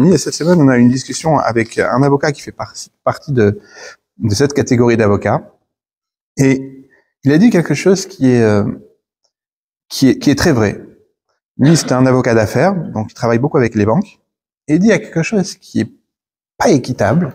amis. Et cette semaine, on a une discussion avec un avocat qui fait partie de cette catégorie d'avocats. Et il a dit quelque chose qui est très vrai. Lui, c'est un avocat d'affaires, donc il travaille beaucoup avec les banques. Et il dit quelque chose qui est pas équitable.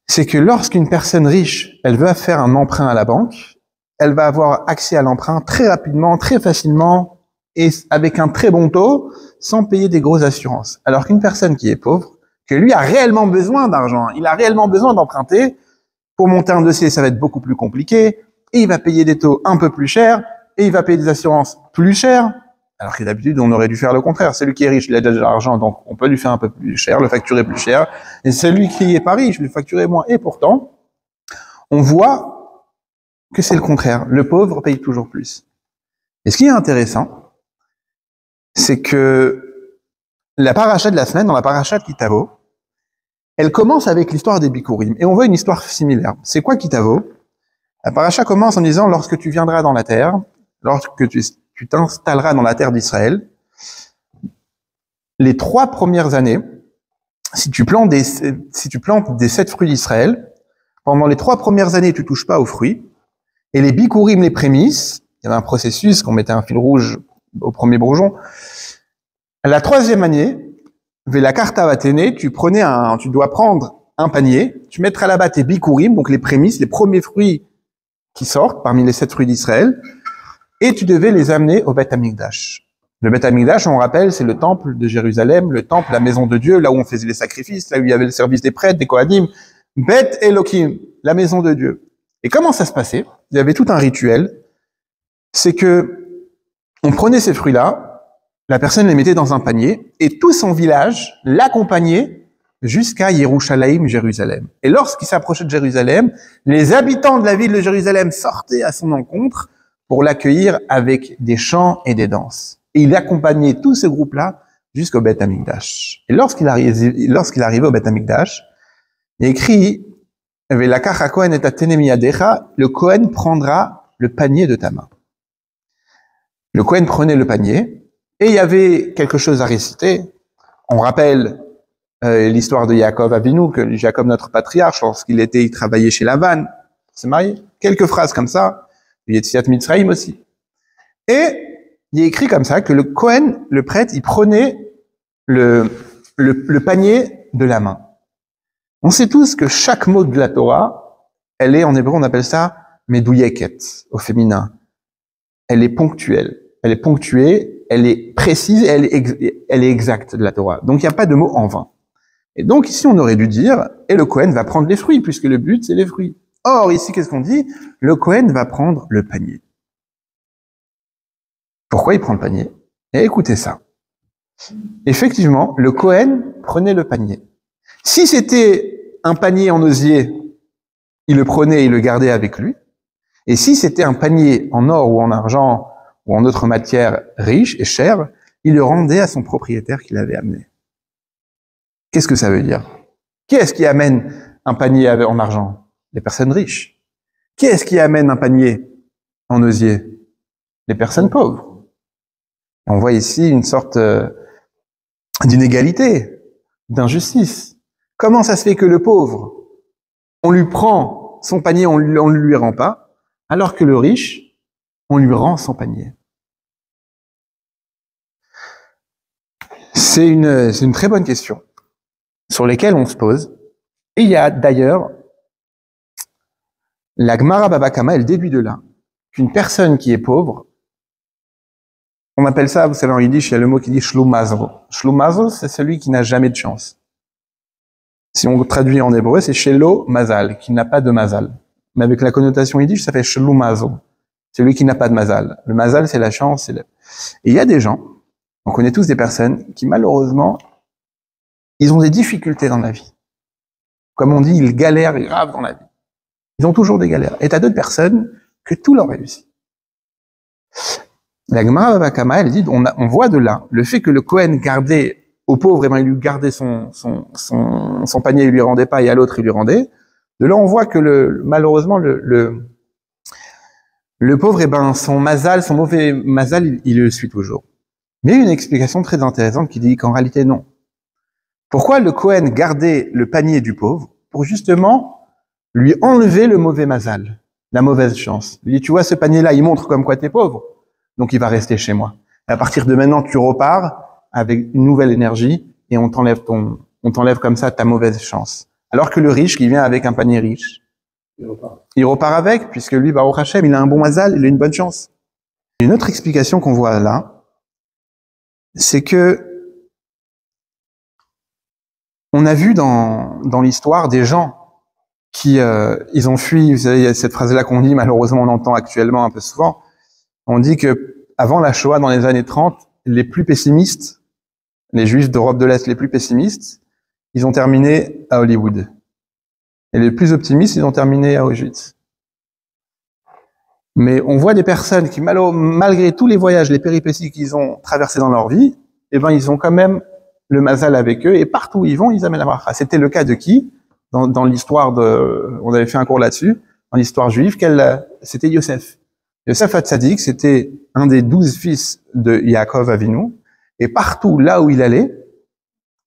C'est que lorsqu'une personne riche, elle veut faire un emprunt à la banque, elle va avoir accès à l'emprunt très rapidement, très facilement, et avec un très bon taux, sans payer des grosses assurances. Alors qu'une personne qui est pauvre, que lui a réellement besoin d'argent, il a réellement besoin d'emprunter, pour monter un dossier, ça va être beaucoup plus compliqué, et il va payer des taux un peu plus chers, et il va payer des assurances plus chères, alors que d'habitude, on aurait dû faire le contraire. Celui qui est riche, il a déjà de l'argent, donc on peut lui faire un peu plus cher, le facturer plus cher, et celui qui est pas riche, le facturer moins. Et pourtant, on voit que c'est le contraire. Le pauvre paye toujours plus. Et ce qui est intéressant, c'est que la paracha de la semaine, dans la paracha de Kitavo, elle commence avec l'histoire des Bikurim. Et on voit une histoire similaire. C'est quoi Kitavo? La paracha commence en disant, lorsque tu viendras dans la terre, lorsque tu t'installeras dans la terre d'Israël, les 3 premières années, si tu plantes des 7 fruits d'Israël, pendant les 3 premières années, tu touches pas aux fruits, et les bikurim, les prémices, il y avait un processus, qu'on mettait un fil rouge au premier bourgeon. La 3e année, la carta vatene, tu dois prendre un panier, tu mettras là-bas tes bikurim, donc les prémices, les premiers fruits qui sortent parmi les 7 fruits d'Israël, et tu devais les amener au Beth Amikdash. Le Beth Amikdash, on rappelle, c'est le temple de Jérusalem, le temple, la maison de Dieu, là où on faisait les sacrifices, là où il y avait le service des prêtres, des Kohanim. Beth Elohim, la maison de Dieu. Et comment ça se passait? Il y avait tout un rituel. C'est que on prenait ces fruits-là, la personne les mettait dans un panier, et tout son village l'accompagnait jusqu'à Yerushalayim, Jérusalem. Et lorsqu'il s'approchait de Jérusalem, les habitants de la ville de Jérusalem sortaient à son encontre pour l'accueillir avec des chants et des danses. Et il accompagnait tous ces groupes-là jusqu'au Beth Amikdash. Et lorsqu'il arrivait au Beth Amikdash, il écrit, le Kohen prendra le panier de ta main. Le Kohen prenait le panier, et il y avait quelque chose à réciter. On rappelle l'histoire de Yaakov Avinu, que Jacob, notre patriarche, il travaillait chez Lavan, s'est marié. Quelques phrases comme ça. Yetziat Mitzrayim aussi. Et il est écrit comme ça que le Kohen, le prêtre, il prenait le panier de la main. On sait tous que chaque mot de la Torah, elle est, en hébreu, on appelle ça meduyeket, au féminin. Elle est ponctuelle. Elle est ponctuée, elle est précise, et elle est exacte de la Torah. Donc il n'y a pas de mot en vain. Et donc ici, on aurait dû dire, et le Kohen va prendre les fruits, puisque le but, c'est les fruits. Or, ici, qu'est-ce qu'on dit? Le Kohen va prendre le panier. Pourquoi il prend le panier? Et écoutez ça. Effectivement, le Kohen prenait le panier. Si c'était un panier en osier, il le prenait et il le gardait avec lui. Et si c'était un panier en or ou en argent ou en autre matière riche et chère, il le rendait à son propriétaire qui l'avait amené. Qu'est-ce que ça veut dire? Qui est-ce qui amène un panier en argent? Les personnes riches. Qui est-ce qui amène un panier en osier? Les personnes pauvres. On voit ici une sorte d'inégalité, d'injustice. Comment ça se fait que le pauvre, on lui prend son panier, on ne lui rend pas, alors que le riche, on lui rend son panier? C'est une très bonne question sur laquelle on se pose. Et il y a d'ailleurs la Gemara Baba Kama, elle déduit de là qu'une personne qui est pauvre, on appelle ça, vous savez, en yiddish, il y a le mot qui dit shlumazo. Shlumazo, c'est celui qui n'a jamais de chance. Si on traduit en hébreu, c'est shelo mazal, qui n'a pas de mazal. Mais avec la connotation yiddish, ça fait shlumazo. Celui qui n'a pas de mazal. Le mazal, c'est la chance. Et il y a des gens, on connaît tous des personnes qui, malheureusement, ils ont des difficultés dans la vie. Comme on dit, ils galèrent grave dans la vie. Ils ont toujours des galères. Et t'as d'autres personnes que tout leur réussit. La Gemara Baba Kama, elle dit, on voit de là le fait que le Kohen gardait au pauvre, il lui gardait son panier, il lui rendait pas, et à l'autre, il lui rendait. De là, on voit que malheureusement, le pauvre, son mazal, son mauvais mazal, il le suit toujours. Mais il y a une explication très intéressante qui dit qu'en réalité, non. Pourquoi le Kohen gardait le panier du pauvre? Pour justement lui enlever le mauvais mazal, la mauvaise chance. Il dit, tu vois, ce panier-là, il montre comme quoi tu es pauvre, donc il va rester chez moi. Et à partir de maintenant, tu repars avec une nouvelle énergie et on t'enlève comme ça ta mauvaise chance. Alors que le riche qui vient avec un panier riche, il repart avec, puisque lui, Baruch Hashem, il a un bon mazal, il a une bonne chance. Une autre explication qu'on voit là, c'est que on a vu dans l'histoire des gens qui ils ont fui. Vous savez, il y a cette phrase-là qu'on dit, malheureusement on l'entend actuellement un peu souvent. On dit que avant la Shoah, dans les années 30, les plus pessimistes, les Juifs d'Europe de l'Est les plus pessimistes, ils ont terminé à Hollywood. Et les plus optimistes, ils ont terminé à Auschwitz. Mais on voit des personnes qui, malgré tous les voyages, les péripéties qu'ils ont traversées dans leur vie, eh ben, ils ont quand même le mazal avec eux, et partout où ils vont, ils amènent la bracha. C'était le cas de qui? Dans l'histoire on avait fait un cours là-dessus, dans l'histoire juive, c'était Yosef. Yosef Hatzadik, c'était un des 12 fils de Yaakov Avinu, et partout là où il allait,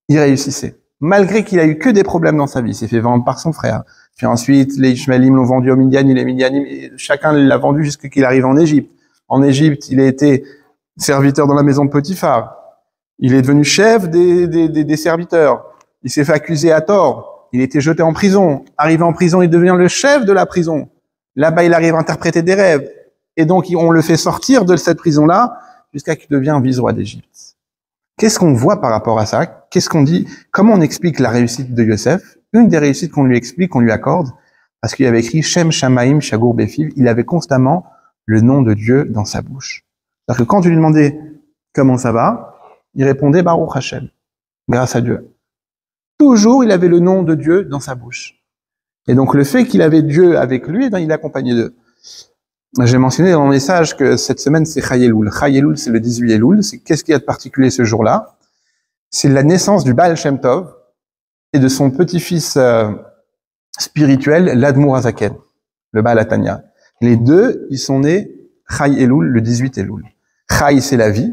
il réussissait. Malgré qu'il a eu que des problèmes dans sa vie, il s'est fait vendre par son frère. Puis ensuite, les Ishmaélim l'ont vendu aux Midian, les Midianim, chacun l'a vendu jusqu'à qu'il arrive en Égypte. En Égypte, il a été serviteur dans la maison de Potiphar. Il est devenu chef des serviteurs. Il s'est fait accuser à tort. Il a été jeté en prison. Arrivé en prison, il devient le chef de la prison. Là-bas, il arrive à interpréter des rêves. Et donc, on le fait sortir de cette prison-là jusqu'à qu'il devienne vice-roi d'Égypte. Qu'est-ce qu'on voit par rapport à ça? Qu'est-ce qu'on dit? Comment on explique la réussite de Yosef? Une des réussites qu'on lui explique, qu'on lui accorde, parce qu'il avait écrit Shem Shamaim Shagour Befiv, il avait constamment le nom de Dieu dans sa bouche. C'est-à-dire que quand tu lui demandais comment ça va, il répondait Baruch Hashem, grâce à Dieu. Toujours, il avait le nom de Dieu dans sa bouche. Et donc, le fait qu'il avait Dieu avec lui, il l'accompagnait d'eux. J'ai mentionné dans mon message que cette semaine, c'est Chai Elul. Chai Elul, c'est le 18 Elul. Qu'est-ce qu'il y a de particulier ce jour-là? C'est la naissance du Baal Shem Tov et de son petit-fils spirituel, l'Admour Azaken, le Baal Atania. Les deux, ils sont nés Chai Elul, le 18 Elul. Chai, c'est la vie.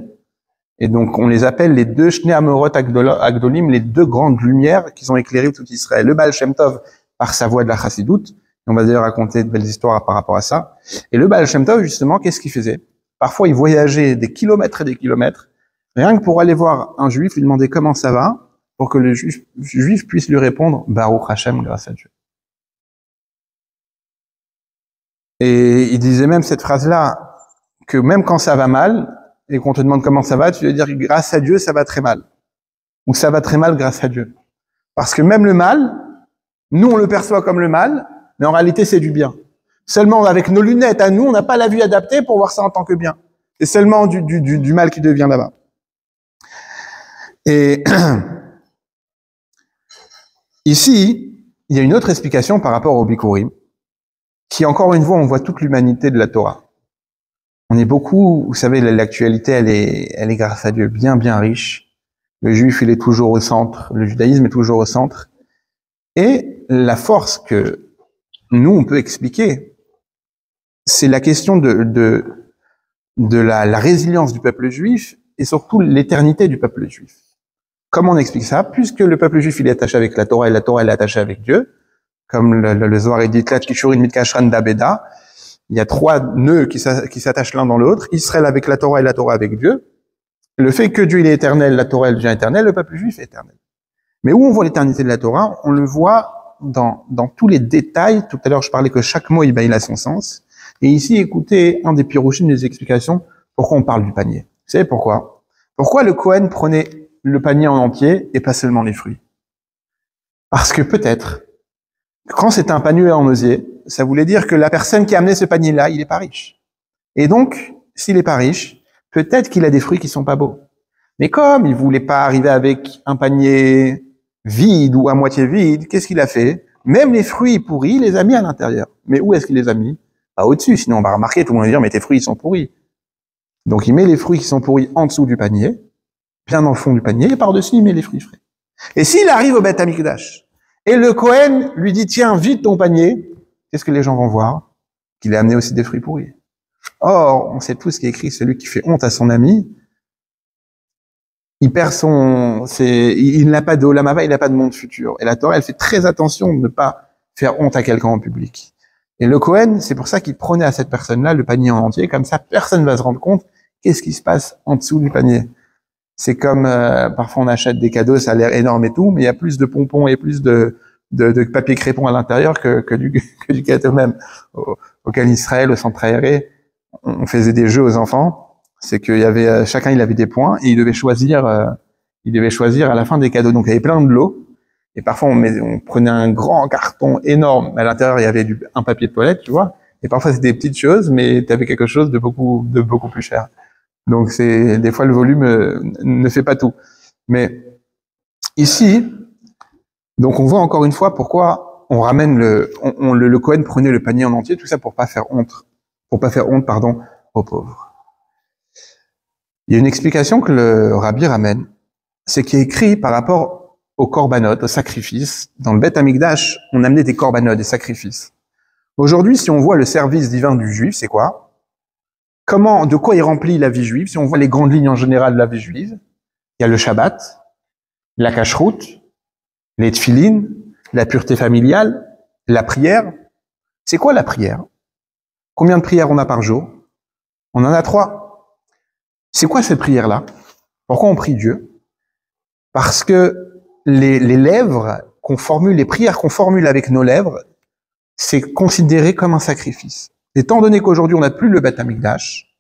Et donc, on les appelle les deux Shnei Amorot Agdolim, les deux grandes lumières qui ont éclairé tout Israël. Le Baal Shem Tov, par sa voix de la Chassidoute. On va d'ailleurs raconter de belles histoires par rapport à ça. Et le Baal Shem Tov, justement, qu'est-ce qu'il faisait? Parfois, il voyageait des kilomètres et des kilomètres, rien que pour aller voir un juif, lui demander comment ça va, pour que le juif puisse lui répondre Baruch Hashem, grâce à Dieu. Et il disait même cette phrase-là, que même quand ça va mal, et qu'on te demande comment ça va, tu veux dire grâce à Dieu, ça va très mal. Ou ça va très mal grâce à Dieu. Parce que même le mal, nous on le perçoit comme le mal, mais en réalité c'est du bien. Seulement avec nos lunettes à nous, on n'a pas la vue adaptée pour voir ça en tant que bien. C'est seulement du mal qui devient là-bas. Et ici, il y a une autre explication par rapport au Bikurim, qui encore une fois, on voit toute l'humanité de la Torah. On est beaucoup, vous savez, l'actualité, elle est grâce à Dieu bien, bien riche. Le juif, il est toujours au centre. Le judaïsme est toujours au centre. Et la force que nous, on peut expliquer, c'est la question de la résilience du peuple juif et surtout l'éternité du peuple juif. Comment on explique ça? Puisque le peuple juif, il est attaché avec la Torah et la Torah, elle est attachée avec Dieu, comme le Zohar dit, Tlat Kishurin Mitkashran Dabeda. Il y a trois nœuds qui s'attachent l'un dans l'autre. Israël avec la Torah et la Torah avec Dieu. Le fait que Dieu il est éternel, la Torah elle devient éternelle, le peuple juif est éternel. Mais où on voit l'éternité de la Torah? On le voit dans tous les détails. Tout à l'heure, je parlais que chaque mot, il a son sens. Et ici, écoutez un des pirouchines des explications pourquoi on parle du panier. Vous savez pourquoi? Pourquoi le Kohen prenait le panier en entier et pas seulement les fruits? Parce que peut-être, quand c'est un panier en osier, ça voulait dire que la personne qui a amené ce panier-là, il est pas riche. Et donc, s'il est pas riche, peut-être qu'il a des fruits qui sont pas beaux. Mais comme il voulait pas arriver avec un panier vide ou à moitié vide, qu'est-ce qu'il a fait? Même les fruits pourris, il les a mis à l'intérieur. Mais où est-ce qu'il les a mis? Pas au-dessus, sinon on va remarquer, tout le monde va dire, mais tes fruits, ils sont pourris. Donc il met les fruits qui sont pourris en dessous du panier, bien dans le fond du panier, et par-dessus, il met les fruits frais. Et s'il arrive au Beth Amikdash, et le Kohen lui dit, tiens, vide ton panier, qu'est-ce que les gens vont voir? Qu'il a amené aussi des fruits pourris. Or, on sait tous ce qui est écrit, celui qui fait honte à son ami, il perd il n'a pas de Olam Haba, il n'a pas de monde futur. Et la Torah, elle fait très attention de ne pas faire honte à quelqu'un en public. Et le Cohen, c'est pour ça qu'il prenait à cette personne-là le panier en entier, comme ça, personne ne va se rendre compte qu'est-ce qui se passe en dessous du panier. C'est comme, parfois on achète des cadeaux, ça a l'air énorme et tout, mais il y a plus de pompons et plus de papier crépon à l'intérieur que du gâteau même. Au Camp Israël, au centre aéré, on faisait des jeux aux enfants. C'est qu'il y avait, chacun il avait des points et il devait choisir à la fin des cadeaux. Donc il y avait plein de lots. Et parfois on prenait un grand carton énorme. À l'intérieur il y avait un papier de toilette, tu vois. Et parfois c'était des petites choses, mais tu avais quelque chose de beaucoup plus cher. Donc des fois le volume ne fait pas tout. Mais ici, donc on voit encore une fois pourquoi on ramène le Cohen prenait le panier en entier, tout ça pour pas faire honte, pardon, aux pauvres. Il y a une explication que le Rabbi ramène, c'est qu'il est écrit par rapport aux korbanot, aux sacrifices. Dans le Beth Amikdash, on amenait des korbanot, des sacrifices. Aujourd'hui, si on voit le service divin du juif, c'est quoi? De quoi il remplit la vie juive? Si on voit les grandes lignes en général de la vie juive, il y a le Shabbat, la cacheroute, les tfilines, la pureté familiale, la prière. C'est quoi la prière? Combien de prières on a par jour? On en a 3. C'est quoi ces prières-là? Pourquoi on prie Dieu? Parce que les lèvres qu'on formule, les prières qu'on formule avec nos lèvres, c'est considéré comme un sacrifice. Étant donné qu'aujourd'hui on n'a plus le Beth Amikdash,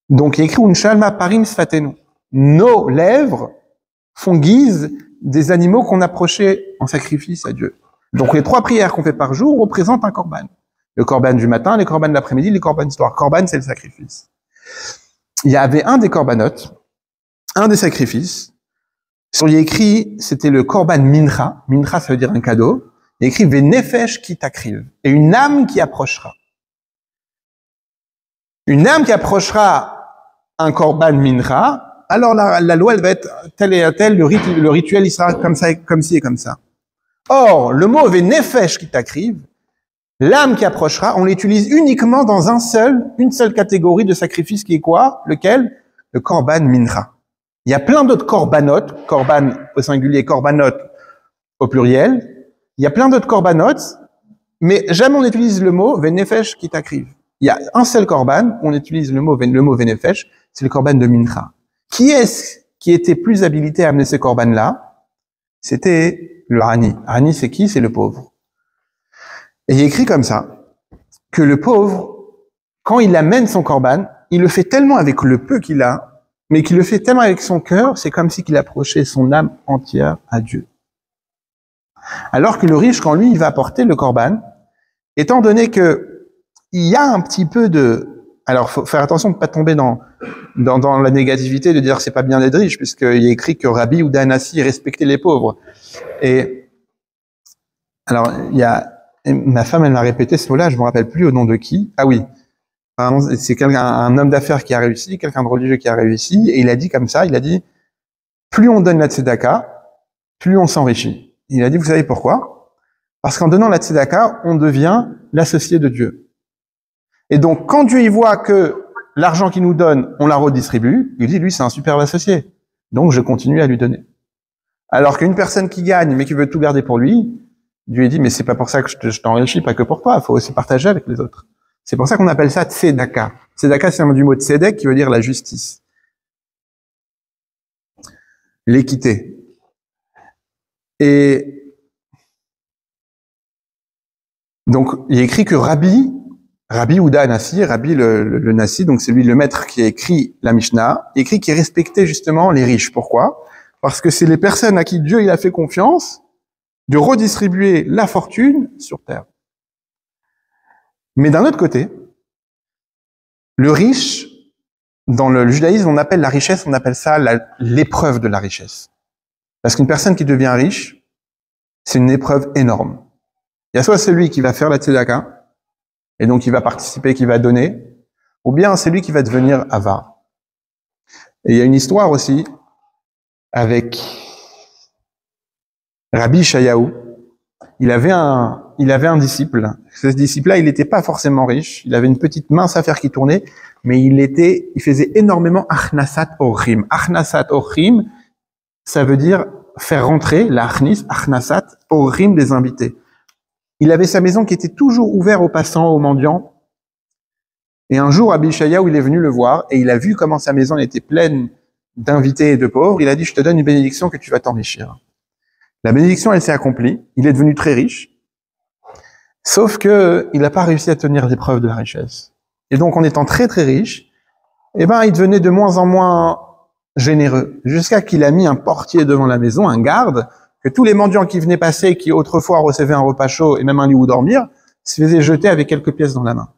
donc il y a écrit Unshalma parim sfatenu. Nos lèvres font guise des animaux qu'on approchait en sacrifice à Dieu. Donc les 3 prières qu'on fait par jour représentent un korban. Le korban du matin, les korbans de l'après-midi, les korbans du soir. Korban, c'est le sacrifice. Il y avait un des korbanotes, un des sacrifices, sur il y a écrit, c'était le korban mincha. Mincha, ça veut dire un cadeau. Il y a écrit Venefesh qui t'akriv. Et une âme qui approchera. Une âme qui approchera un korban mincha, alors la loi, elle va être telle et telle, le rituel, il sera comme ça, comme ci et comme ça. Or, le mot Venefesh qui t'akriv, l'âme qui approchera, on l'utilise uniquement dans une seule catégorie de sacrifice qui est quoi? Lequel? Le korban mincha. Il y a plein d'autres korbanot, korban au singulier, korbanot au pluriel. Il y a plein d'autres korbanot, mais jamais on utilise le mot venefesh qui t'akriv. Il y a un seul korban, on utilise le mot venefesh, c'est le korban de mincha. Qui est-ce qui était plus habilité à amener ce korban-là? C'était le Hani. Hani, c'est qui? C'est le pauvre. Et il est écrit comme ça, que le pauvre, quand il amène son korban, il le fait tellement avec le peu qu'il a, mais qu'il le fait tellement avec son cœur, c'est comme si qu'il approchait son âme entière à Dieu. Alors que le riche, quand lui, il va apporter le korban, étant donné que il y a un petit peu de... Alors, faut faire attention de ne pas tomber dans la négativité, de dire c'est pas bien d'être riche, puisqu'il est écrit que Rabbi Yehuda Hanassi respectait les pauvres. Et alors, ma femme, elle m'a répété ce mot-là, je me rappelle plus au nom de qui. Ah oui, c'est un homme d'affaires qui a réussi, quelqu'un de religieux qui a réussi, et il a dit comme ça, il a dit, plus on donne la tzedaka, plus on s'enrichit. Il a dit, vous savez pourquoi? Parce qu'en donnant la tzedaka, on devient l'associé de Dieu. Et donc, quand Dieu y voit que l'argent qu'il nous donne, on la redistribue, il dit, lui, c'est un superbe associé. Donc, je continue à lui donner. Alors qu'une personne qui gagne, mais qui veut tout garder pour lui, Dieu lui dit, mais c'est pas pour ça que je t'enrichis, pas que pour toi, il faut aussi partager avec les autres. C'est pour ça qu'on appelle ça tzedaka. Tzedaka, c'est un du mot tzedek qui veut dire la justice. L'équité. Et donc, il est écrit que Rabbi Yehuda Hanassi, Rabbi le Nassi, donc c'est lui le maître qui a écrit la Mishnah, écrit qu'il respectait justement les riches. Pourquoi? Parce que c'est les personnes à qui Dieu il a fait confiance de redistribuer la fortune sur terre. Mais d'un autre côté, le riche, dans le judaïsme, on appelle la richesse, on appelle ça l'épreuve de la richesse. Parce qu'une personne qui devient riche, c'est une épreuve énorme. Il y a soit celui qui va faire la tzedaka, et donc il va participer, qui va donner, ou bien c'est lui qui va devenir avare. Et il y a une histoire aussi avec Rabbi Shayahu. Il avait un disciple. Ce disciple-là, il n'était pas forcément riche. Il avait une petite mince affaire qui tournait, mais il faisait énormément achnasat ochim. Achnasat ochim, ça veut dire faire rentrer la achnasat, orim des invités. Il avait sa maison qui était toujours ouverte aux passants, aux mendiants. Et un jour, Rabbi Yeshayahu, il est venu le voir et il a vu comment sa maison était pleine d'invités et de pauvres. Il a dit, je te donne une bénédiction que tu vas t'enrichir. La bénédiction, elle s'est accomplie. Il est devenu très riche. Sauf que il n'a pas réussi à tenir l'épreuve de la richesse. Et donc, en étant très très riche, il devenait de moins en moins généreux. Jusqu'à qu'il a mis un portier devant la maison, un garde, que tous les mendiants qui venaient passer, qui autrefois recevaient un repas chaud et même un lit où dormir, se faisaient jeter avec quelques pièces dans la main.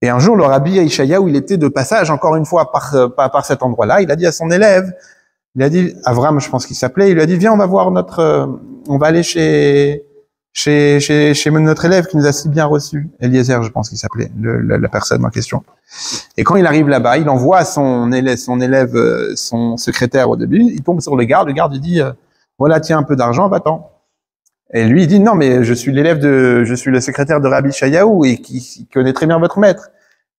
Et un jour, le Rabbi Yeshayahu, il était de passage, encore une fois, par cet endroit-là. Il a dit à son élève, il a dit, Avram, je pense qu'il s'appelait, il lui a dit, viens, on va voir on va aller chez notre élève qui nous a si bien reçus. Eliezer, je pense qu'il s'appelait, la personne en question. Et quand il arrive là-bas, il envoie son secrétaire au début, il tombe sur le garde il dit, voilà, tiens, un peu d'argent, va-t'en. Et lui, il dit, non, mais je suis le secrétaire de Rabbi Yeshayahu et qui connaît très bien votre maître.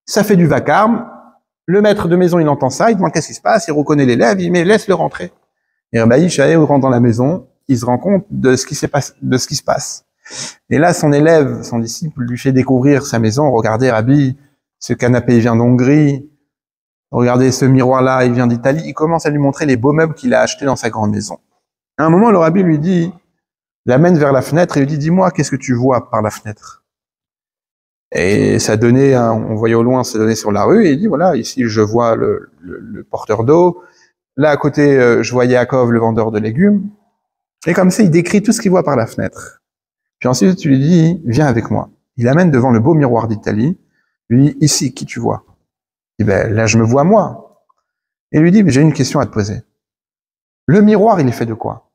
Ça fait du vacarme. Le maître de maison, il entend ça, il demande qu'est-ce qui se passe, il reconnaît l'élève, il dit, mais laisse-le rentrer. Et Rabbi Yeshayahu rentre dans la maison, il se rend compte de ce qui se passe. Et là, son élève, son disciple, lui fait découvrir sa maison. Regardez, Rabbi, ce canapé, il vient d'Hongrie. Regardez, ce miroir-là, il vient d'Italie. Il commence à lui montrer les beaux meubles qu'il a achetés dans sa grande maison. À un moment, le Rabbi lui dit, l'amène vers la fenêtre et lui dit, dis-moi, qu'est-ce que tu vois par la fenêtre? Et ça donnait, on voyait au loin, ça donnait sur la rue, et il dit, voilà, ici, je vois le porteur d'eau. Là, à côté, je vois Yaakov, le vendeur de légumes. Et comme ça, il décrit tout ce qu'il voit par la fenêtre. Puis ensuite, tu lui dis, viens avec moi. Il l'amène devant le beau miroir d'Italie. Il lui dit, ici, qui tu vois? Il dit, ben, là, je me vois moi. Et il lui dit, mais j'ai une question à te poser. Le miroir, il est fait de quoi?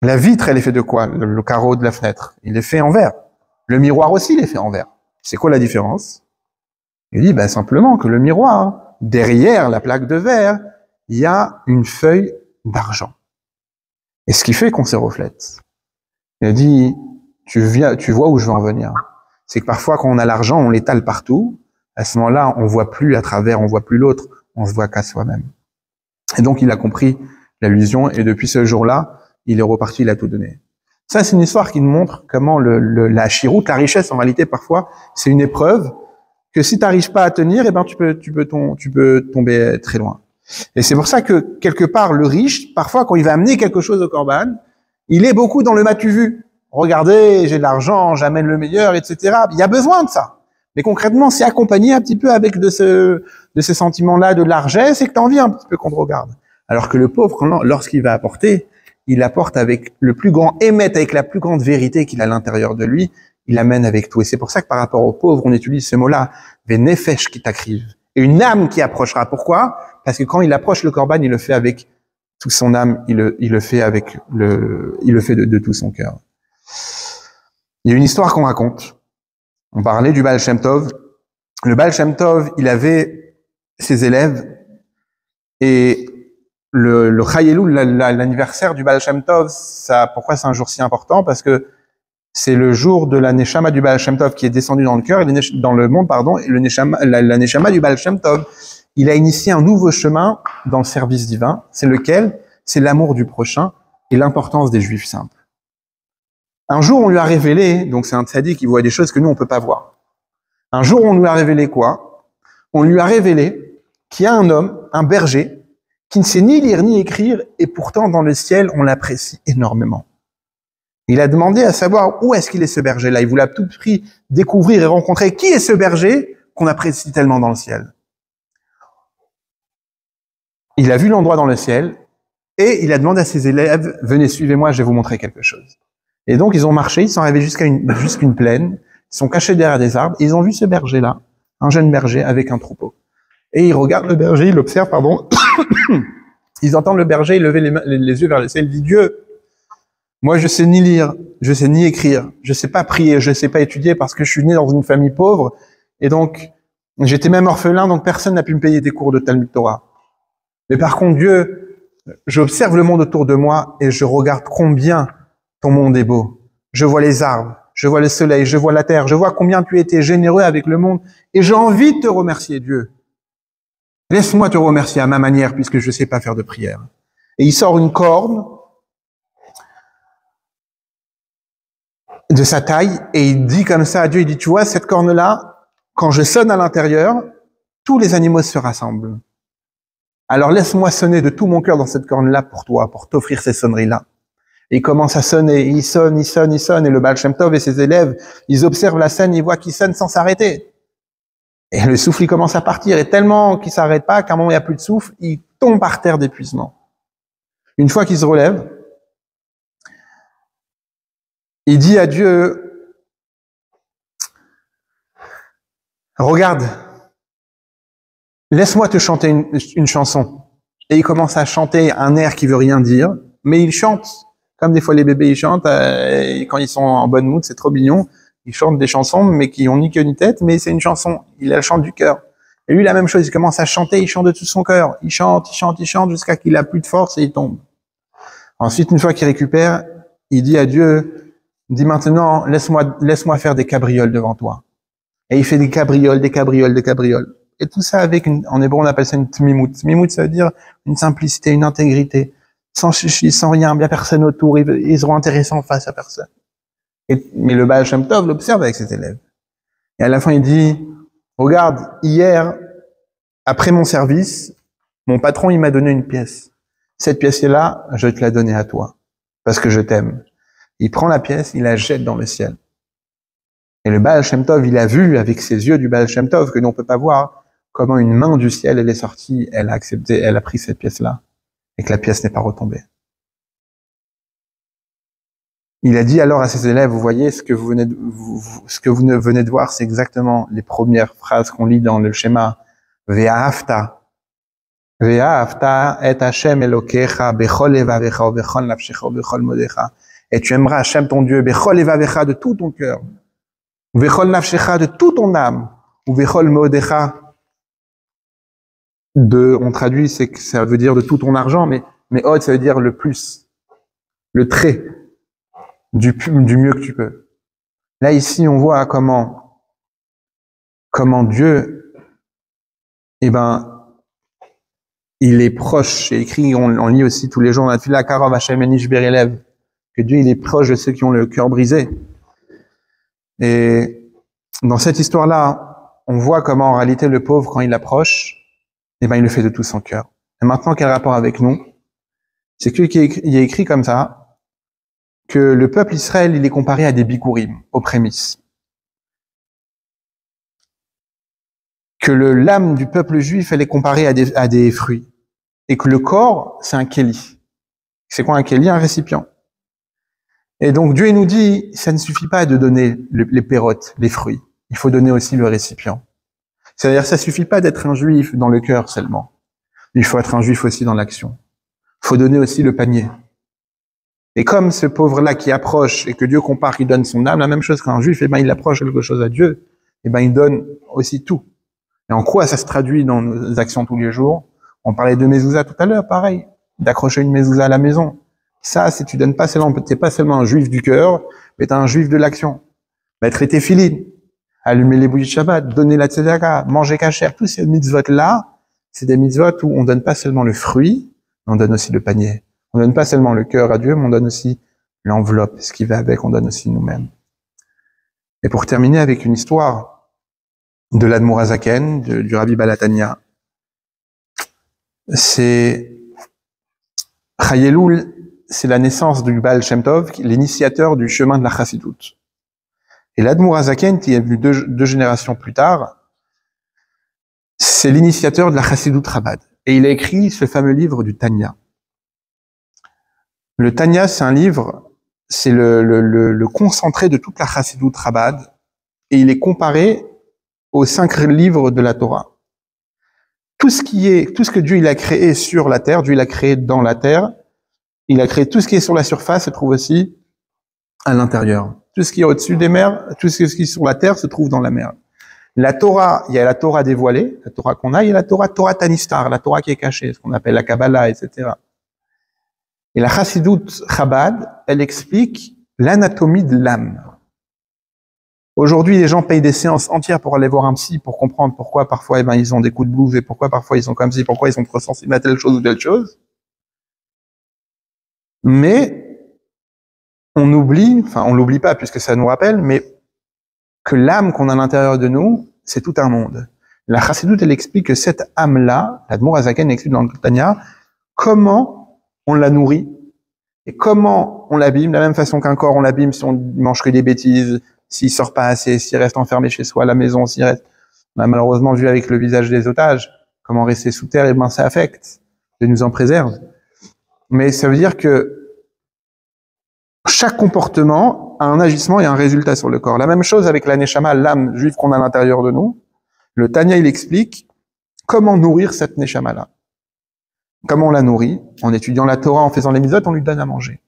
La vitre, elle est fait de quoi? Le carreau de la fenêtre, il est fait en verre. Le miroir aussi, il est fait en verre. C'est quoi la différence? Il dit, ben, simplement que le miroir, derrière la plaque de verre, il y a une feuille d'argent. Et ce qui fait qu'on se reflète. Il a dit, tu vois où je veux en venir. C'est que parfois, quand on a l'argent, on l'étale partout. À ce moment-là, on voit plus à travers, on voit plus l'autre, on se voit qu'à soi-même. Et donc, il a compris l'allusion, et depuis ce jour-là, il est reparti, il a tout donné. Ça, c'est une histoire qui nous montre comment la chiroute, la richesse, en réalité, parfois, c'est une épreuve que si tu n'arrives pas à tenir, eh ben, tu peux tomber très loin. Et c'est pour ça que, quelque part, le riche, parfois, quand il va amener quelque chose au Corban, il est beaucoup dans le m'as-tu vu. Regardez, j'ai de l'argent, j'amène le meilleur, etc. Il y a besoin de ça. Mais concrètement, c'est accompagné un petit peu avec de ces sentiments-là de largesse et que tu as envie un petit peu qu'on te regarde. Alors que le pauvre, lorsqu'il va apporter, il apporte avec le plus grand émet, avec la plus grande vérité qu'il a à l'intérieur de lui, il amène avec tout. Et c'est pour ça que par rapport au pauvre, on utilise ce mot-là, nefesh qui t'acrive. Et une âme qui approchera. Pourquoi? Parce que quand il approche le Corban, il le fait avec toute son âme, il le fait de tout son cœur. Il y a une histoire qu'on raconte. On parlait du Baal Shem Tov. Le Baal Shem Tov, il avait ses élèves et le Chayelul, l'anniversaire du Baal Shem Tov, pourquoi c'est un jour si important? Parce que c'est le jour de la Neshama du Baal Shem Tov qui est descendu dans le cœur, dans le monde, pardon, et la Neshama du Baal Shem Tov, il a initié un nouveau chemin dans le service divin. C'est lequel? C'est l'amour du prochain et l'importance des Juifs simples. Un jour, on lui a révélé, donc c'est un tzaddik qui voit des choses que nous, on peut pas voir. Un jour, on lui a révélé quoi? On lui a révélé qu'il y a un homme, un berger, qui ne sait ni lire ni écrire, et pourtant, dans le ciel, on l'apprécie énormément. Il a demandé à savoir où est-ce qu'il est ce berger-là. Il voulait à tout prix découvrir et rencontrer qui est ce berger qu'on apprécie tellement dans le ciel. Il a vu l'endroit dans le ciel, et il a demandé à ses élèves, venez, suivez-moi, je vais vous montrer quelque chose. Et donc, ils ont marché, ils sont arrivés jusqu'une plaine, ils sont cachés derrière des arbres, et ils ont vu ce berger-là, un jeune berger avec un troupeau. Et ils regardent le berger, ils l'observent, pardon. Ils entendent le berger lever les yeux vers le ciel, il dit, Dieu, moi je sais ni lire, je sais ni écrire, je sais pas prier, je sais pas étudier parce que je suis né dans une famille pauvre, et donc, j'étais même orphelin, donc personne n'a pu me payer des cours de Talmud Torah. Mais par contre, Dieu, j'observe le monde autour de moi, et je regarde combien ton monde est beau. Je vois les arbres, je vois le soleil, je vois la terre, je vois combien tu étais généreux avec le monde, et j'ai envie de te remercier, Dieu. Laisse-moi te remercier à ma manière, puisque je ne sais pas faire de prière. et il sort une corne de sa taille, et il dit comme ça à Dieu, il dit, tu vois, cette corne-là, quand je sonne à l'intérieur, tous les animaux se rassemblent. Alors laisse-moi sonner de tout mon cœur dans cette corne-là pour toi, pour t'offrir ces sonneries-là. Et il commence à sonner, il sonne, et le Baal Shem Tov et ses élèves, ils observent la scène, ils voient qu'il sonne sans s'arrêter. Et le souffle, il commence à partir, et tellement qu'il s'arrête pas, qu'à un moment, il n'y a plus de souffle, il tombe par terre d'épuisement. Une fois qu'il se relève, il dit à Dieu, regarde, laisse-moi te chanter une chanson. Et il commence à chanter un air qui veut rien dire, mais il chante. Comme des fois les bébés, ils chantent, et quand ils sont en bonne mood, c'est trop mignon. Ils chantent des chansons, mais qui ont ni queue ni tête, mais c'est une chanson. Il la chante du cœur. Et lui, la même chose, il commence à chanter, il chante de tout son cœur. Il chante, jusqu'à qu'il a plus de force et il tombe. Ensuite, une fois qu'il récupère, il dit à Dieu, dis maintenant, laisse-moi faire des cabrioles devant toi. Et il fait des cabrioles. Et tout ça avec en hébreu, on appelle ça une tmimout. Tmimout, ça veut dire une simplicité, une intégrité. Sans chichi, sans rien, bien personne autour, ils seront intéressants face à personne. Mais le Baal Shem Tov l'observe avec ses élèves. Et à la fin, il dit, regarde, hier, après mon service, mon patron, il m'a donné une pièce. Cette pièce-là, je vais te la donner à toi, parce que je t'aime. Il prend la pièce, il la jette dans le ciel. Et le Baal Shem Tov, il a vu avec ses yeux du Baal Shem Tov, que nous on peut pas voir, comment une main du ciel, elle est sortie, elle a accepté, elle a pris cette pièce-là, et que la pièce n'est pas retombée. Il a dit alors à ses élèves, vous voyez, ce que vous venez de voir, c'est exactement les premières phrases qu'on lit dans le schéma. Ve'ahavta et Hashem Elokecha bechol levavecha u bechol nafshecha u bechol modecha. Et tu aimeras Hashem ton Dieu bechol levavecha de tout ton cœur, u bechol nafshecha de toute ton âme, u bechol modecha on traduit, c'est que ça veut dire de tout ton argent, mais od, ça veut dire le plus, le trait. Du mieux que tu peux. Là, ici, on voit comment Dieu, il est proche. C'est écrit, on lit aussi tous les jours, on a fait la Karov Hashem Enish Berelev, que Dieu, il est proche de ceux qui ont le cœur brisé. Et dans cette histoire-là, on voit comment, en réalité, le pauvre, quand il approche, il le fait de tout son cœur. Et maintenant, quel rapport avec nous? C'est qu'il y a écrit comme ça, que le peuple Israël, il est comparé à des bikurim, aux prémices. Que l'âme du peuple juif, elle est comparée à des fruits. Et que le corps, c'est un kéli. C'est quoi un kéli? Un récipient. Et donc Dieu nous dit, ça ne suffit pas de donner les pérotes, les fruits. Il faut donner aussi le récipient. C'est-à-dire, ça suffit pas d'être un juif dans le cœur seulement. Il faut être un juif aussi dans l'action. Il faut donner aussi le panier. Et comme ce pauvre-là qui approche et que Dieu compare, qu'il donne son âme, la même chose qu'un juif, il approche quelque chose à Dieu, il donne aussi tout. Et en quoi ça se traduit dans nos actions tous les jours? On parlait de mezouza tout à l'heure, pareil, d'accrocher une mezouza à la maison. Ça, si tu donnes pas seulement, t'es pas seulement un juif du cœur, mais t'es un juif de l'action. Mettre tes filines, allumer les bougies de Shabbat, donner la tzedaka, manger kasher, tous ces mitzvot-là, c'est des mitzvot où on donne pas seulement le fruit, mais on donne aussi le panier. On donne pas seulement le cœur à Dieu, mais on donne aussi l'enveloppe, ce qui va avec, on donne aussi nous-mêmes. Et pour terminer avec une histoire de l'Admour HaZaken, du Rabbi Balatania, c'est Chayeloul, c'est la naissance du Baal Shem Tov, l'initiateur du chemin de la Chassidoute. Et l'Admour HaZaken, qui est venu deux générations plus tard, c'est l'initiateur de la Chassidoute Chabad. Et il a écrit ce fameux livre du Tanya. Le Tanya, c'est un livre, c'est le concentré de toute la Chassidoute Chabad, et il est comparé aux 5 livres de la Torah. Tout ce que Dieu il a créé sur la terre, Dieu il a créé dans la terre, il a créé tout ce qui est sur la surface se trouve aussi à l'intérieur. Tout ce qui est au-dessus des mers, tout ce qui est sur la terre se trouve dans la mer. La Torah, il y a la Torah dévoilée, la Torah qu'on a, il y a la Torah Tanistar, la Torah qui est cachée, ce qu'on appelle la Kabbalah, etc. Et la Chassidoute Chabad, elle explique l'anatomie de l'âme. Aujourd'hui, les gens payent des séances entières pour aller voir un psy, pour comprendre pourquoi parfois ils ont des coups de blues et pourquoi parfois ils sont comme ci, pourquoi ils sont trop sensibles à telle chose ou telle chose. Mais on oublie, enfin on l'oublie pas puisque ça nous rappelle, mais que l'âme qu'on a à l'intérieur de nous, c'est tout un monde. La Chassidoute, elle explique que cette âme-là, l'Admour Azaken explique dans le Tanya, comment on la nourrit et comment on l'abîme, de la même façon qu'un corps, on l'abîme si on mange que des bêtises, s'il sort pas assez, s'il reste enfermé chez soi à la maison, s'il reste, on a malheureusement vu avec le visage des otages, comment rester sous terre, et ben ça affecte, Dieu nous en préserve. Mais ça veut dire que chaque comportement a un agissement et un résultat sur le corps. La même chose avec la Neshama, l'âme juive qu'on a à l'intérieur de nous. Le Tanya, il explique comment nourrir cette Neshama-là. Comment on la nourrit? En étudiant la Torah, en faisant les mitzvot, on lui donne à manger.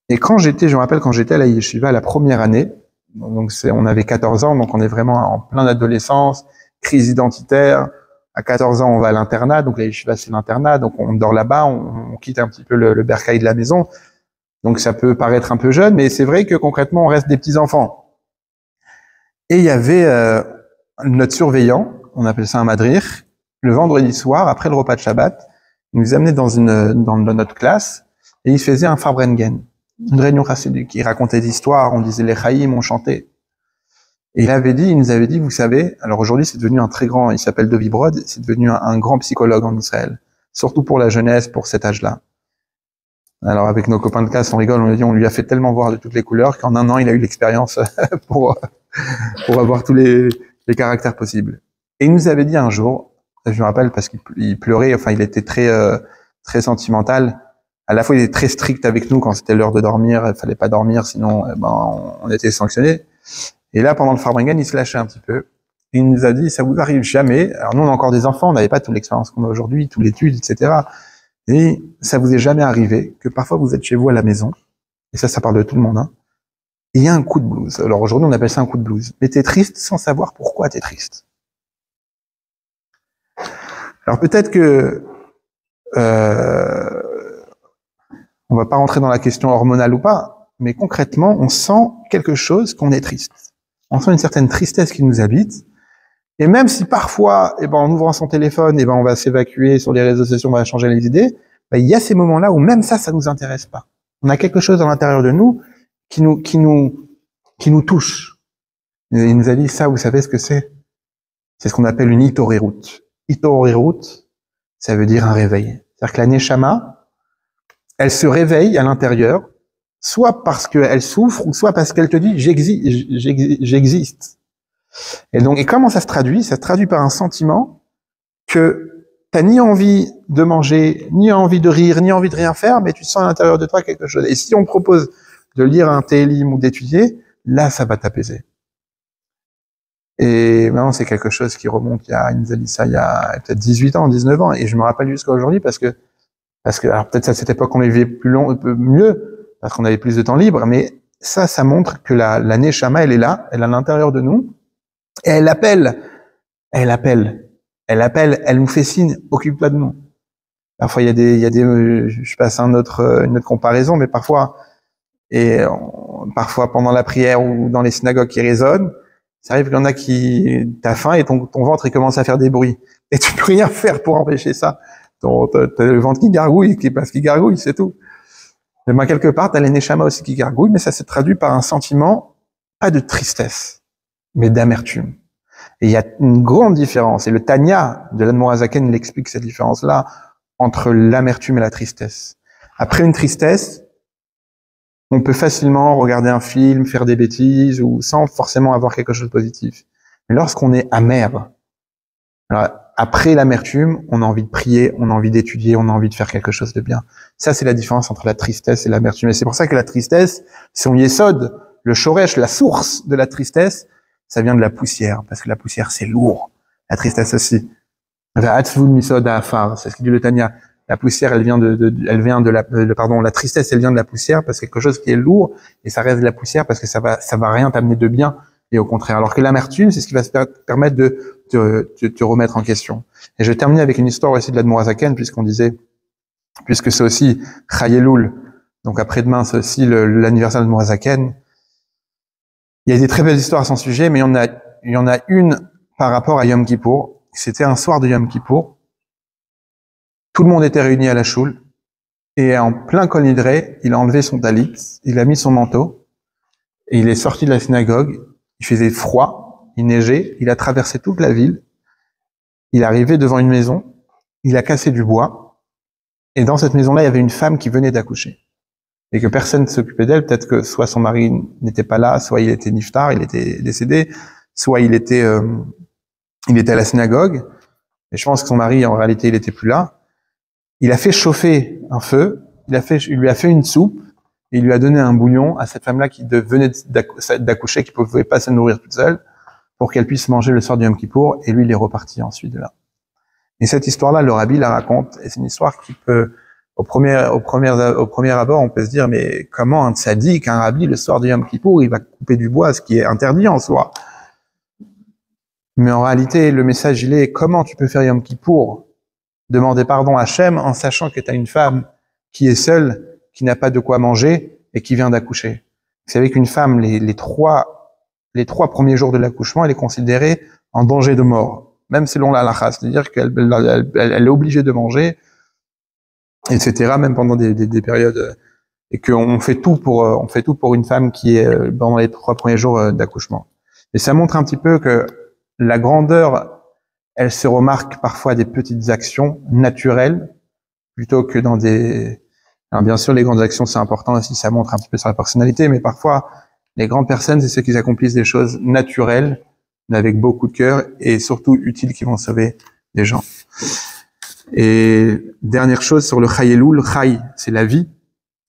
Et je me rappelle quand j'étais à la yeshiva la première année, donc on avait 14 ans, donc on est vraiment en plein adolescence, crise identitaire. À 14 ans, on va à l'internat, donc la yeshiva c'est l'internat, donc on dort là-bas, on quitte un petit peu le bercail de la maison. Donc ça peut paraître un peu jeune, mais c'est vrai que concrètement, on reste des petits-enfants. Et il y avait notre surveillant, on appelle ça un madrir, le vendredi soir, après le repas de Shabbat, il nous amenait dans notre classe, et il faisait un Farbrengen, une réunion chassidique. Il racontait des histoires, on disait les Chaïm, on chantait. Et il nous avait dit, vous savez, alors aujourd'hui c'est devenu un très grand, il s'appelle Dovi Brod, c'est devenu un grand psychologue en Israël, surtout pour la jeunesse, pour cet âge-là. Alors avec nos copains de classe, on rigole, on lui a fait tellement voir de toutes les couleurs qu'en un an, il a eu l'expérience pour avoir tous les caractères possibles. Et il nous avait dit un jour, je me rappelle parce qu'il pleurait, enfin il était très sentimental. À la fois il était très strict avec nous quand c'était l'heure de dormir, il fallait pas dormir sinon on était sanctionnés. Et là pendant le Farbrengen, il se lâchait un petit peu. Et il nous a dit ça vous arrive jamais. Alors nous on a encore des enfants, on n'avait pas toute l'expérience qu'on a aujourd'hui, toute l'étude, etc. Et ça vous est jamais arrivé que parfois vous êtes chez vous à la maison, et ça parle de tout le monde, hein, et il y a un coup de blues. Alors aujourd'hui on appelle ça un coup de blues. Mais t'es triste sans savoir pourquoi t'es triste. Alors peut-être que on va pas rentrer dans la question hormonale ou pas, mais concrètement on sent quelque chose qu'on est triste. On sent une certaine tristesse qui nous habite. Et même si parfois, en ouvrant son téléphone, on va s'évacuer sur les réseaux sociaux, on va changer les idées, il y a ces moments-là où même ça nous intéresse pas. On a quelque chose à l'intérieur de nous qui nous touche. Et il nous a dit ça, vous savez ce que c'est? C'est ce qu'on appelle une itorerut. Itorerut, ça veut dire un réveil. C'est-à-dire que la neshama, elle se réveille à l'intérieur, soit parce qu'elle souffre, ou soit parce qu'elle te dit j'existe. Et comment ça se traduit? Ça se traduit par un sentiment que t'as ni envie de manger, ni envie de rire, ni envie de rien faire, mais tu sens à l'intérieur de toi quelque chose. Et si on propose de lire un télim ou d'étudier, là, ça va t'apaiser. Et maintenant, c'est quelque chose qui remonte il nous a dit ça il y a peut-être 18 ans, 19 ans, et je me rappelle jusqu'à aujourd'hui parce que, alors peut-être à cette époque on les vivait mieux, parce qu'on avait plus de temps libre, mais ça montre que la neshama, elle est là, elle est à l'intérieur de nous, et elle appelle, elle nous fait signe, occupe-toi de nous. Parfois, il y a des, je passe une autre comparaison, mais parfois pendant la prière ou dans les synagogues qui résonnent, ça arrive qu'il y en a t'as faim et ton ventre, il commence à faire des bruits. Et tu peux rien faire pour empêcher ça. T'as le ventre qui gargouille, parce qu'il gargouille, c'est tout. Mais quelque part, t'as les neshama aussi qui gargouillent, mais ça se traduit par un sentiment, pas de tristesse, mais d'amertume. Et il y a une grande différence. Et le Tanya de l'Admour Azaken, il explique cette différence-là entre l'amertume et la tristesse. Après une tristesse, on peut facilement regarder un film, faire des bêtises, ou sans forcément avoir quelque chose de positif. Mais lorsqu'on est amer, alors après l'amertume, on a envie de prier, on a envie d'étudier, on a envie de faire quelque chose de bien. Ça, c'est la différence entre la tristesse et l'amertume. Et c'est pour ça que la tristesse, si on yesod, le shoresh, la source de la tristesse, ça vient de la poussière, parce que la poussière, c'est lourd. La tristesse aussi. La tristesse, elle vient la tristesse, elle vient de la poussière, parce que quelque chose qui est lourd, et ça reste de la poussière, parce que ça va rien t'amener de bien, et au contraire. Alors que l'amertume, c'est ce qui va te permettre de te remettre en question. Et je vais terminer avec une histoire aussi de l'Admour Azaken, puisque c'est aussi Chayeloul. Donc après-demain, c'est aussi l'anniversaire de l'Admour Azaken. Il y a des très belles histoires à son sujet, mais il y en a une par rapport à Yom Kippour. C'était un soir de Yom Kippour. Tout le monde était réuni à la choule. Et en plein Kol Nidrei, il a enlevé son talit, il a mis son manteau, et il est sorti de la synagogue. Il faisait froid, il neigeait, il a traversé toute la ville. Il est arrivé devant une maison, il a cassé du bois, et dans cette maison-là, il y avait une femme qui venait d'accoucher. Et que personne ne s'occupait d'elle, peut-être que soit son mari n'était pas là, soit il était niftar, il était décédé, soit il était à la synagogue. Et je pense que son mari, en réalité, il était plus là. Il a fait chauffer un feu, il lui a fait une soupe, et il lui a donné un bouillon à cette femme-là qui venait d'accoucher, qui ne pouvait pas se nourrir toute seule, pour qu'elle puisse manger le soir du Yom Kippour, et lui, il est reparti ensuite de là. Et cette histoire-là, le rabbi la raconte, et c'est une histoire qui peut, au premier abord, on peut se dire, mais comment un tzaddik, un rabbi, le soir du Yom Kippour, il va couper du bois, ce qui est interdit en soi. Mais en réalité, le message, il est, comment tu peux faire Yom Kippour, demander pardon à Hachem, en sachant que tu as une femme qui est seule, qui n'a pas de quoi manger, et qui vient d'accoucher. Vous savez qu'une femme, les trois premiers jours de l'accouchement, elle est considérée en danger de mort, même selon la halakha, c'est-à-dire qu'elle est obligée de manger, etc., même pendant des périodes, et qu'on fait tout pour une femme qui est pendant les 3 premiers jours d'accouchement. Et ça montre un petit peu que la grandeur, elle se remarque parfois des petites actions naturelles, plutôt que dans des... Alors bien sûr, les grandes actions, c'est important aussi, ça montre un petit peu sur la personnalité, mais parfois, les grandes personnes, c'est ceux qui accomplissent des choses naturelles, mais avec beaucoup de cœur, et surtout utiles, qui vont sauver des gens. Et dernière chose sur le Chai Elul, Chai, c'est la vie,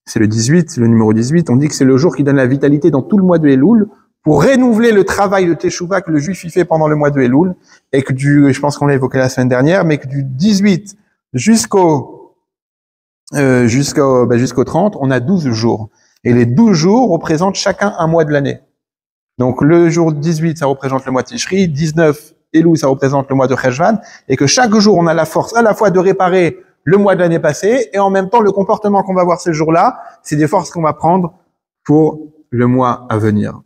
c'est le 18, c'est le numéro 18, on dit que c'est le jour qui donne la vitalité dans tout le mois de Elul, pour renouveler le travail de Teshuvah que le juif y fait pendant le mois de Elul, et que je pense qu'on l'a évoqué la semaine dernière, mais que du 18 jusqu'au 30, on a 12 jours. Et les 12 jours représentent chacun un mois de l'année. Donc le jour 18, ça représente le mois de Tishri, 19, Elul, ça représente le mois de Cheshvan, et que chaque jour, on a la force à la fois de réparer le mois de l'année passée, et en même temps, le comportement qu'on va avoir ce jour-là, c'est des forces qu'on va prendre pour le mois à venir,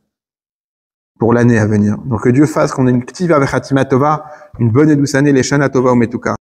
pour l'année à venir. Donc que Dieu fasse qu'on ait une ktiva v'chatima tova, une bonne et douce année, les shana tova ou metuka.